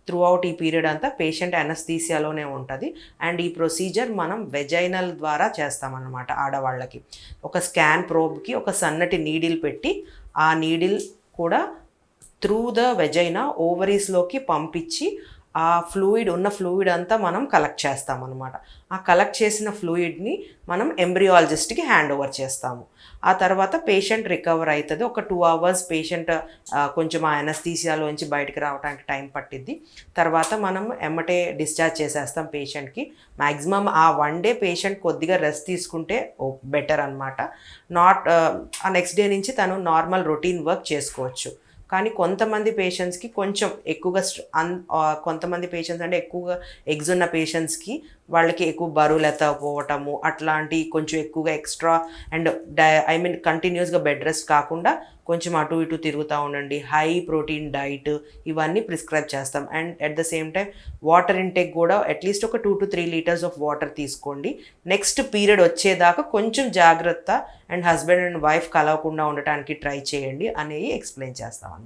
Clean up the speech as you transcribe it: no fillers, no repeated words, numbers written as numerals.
Through out ఈ period అంతా patient అనస్థీసియాలోనే ఉంటుంది. అండ్ ఈ ప్రొసీజర్ మనం వెజైనల్ ద్వారా చేస్తామన్నమాట. ఆడవాళ్ళకి ఒక స్కాన్ ప్రోబ్కి ఒక సన్నటి నీడిల్ పెట్టి ఆ నీడిల్ కూడా త్రూ ద వెజైనా ఓవరీస్లోకి పంపించి ఆ ఫ్లూయిడ్ అంతా మనం కలెక్ట్ చేస్తామన్నమాట. ఆ కలెక్ట్ చేసిన ఫ్లూయిడ్ని మనం ఎంబ్రియాలజిస్ట్కి హ్యాండ్ ఓవర్ చేస్తాము. ఆ తర్వాత పేషెంట్ రికవర్ అవుతుంది. ఒక 2 hours పేషెంట్ కొంచెం ఆ అనస్థీసియాలోంచి బయటకు రావడానికి టైం పట్టిద్ది. తర్వాత మనం ఎమ్మటే డిశ్చార్జ్ చేసేస్తాం పేషెంట్కి. మ్యాక్సిమం ఆ 1 day పేషెంట్ కొద్దిగా రెస్ట్ తీసుకుంటే బెటర్ అనమాట. ఆ నెక్స్ట్ డే నుంచి తను నార్మల్ రొటీన్ వర్క్ చేసుకోవచ్చు. కానీ కొంతమంది పేషెంట్స్కి కొంచెం ఎక్కువగా కొంతమంది పేషెంట్స్ అంటే ఎక్కువగా ఎగ్స్ ఉన్న పేషెంట్స్కి వాళ్ళకి ఎక్కువ బరువులు ఎత్తకపోవటము అట్లాంటి కొంచెం ఎక్కువగా ఎక్స్ట్రా అండ్ కంటిన్యూస్గా బెడ్ రెస్ట్ కాకుండా కొంచెం అటు ఇటు తిరుగుతూ ఉండండి, హై ప్రోటీన్ డైట్ ఇవన్నీ ప్రిస్క్రైబ్ చేస్తాం. And at the same time water intake కూడా అట్లీస్ట్ ఒక 2 to 3 liters ఆఫ్ వాటర్ తీసుకోండి. నెక్స్ట్ పీరియడ్ వచ్చేదాకా కొంచెం జాగ్రత్త అండ్ హస్బెండ్ అండ్ వైఫ్ కలవకుండా ఉండటానికి ట్రై చేయండి అనేవి ఎక్స్ప్లెయిన్ చేస్తాం అన్నమాట.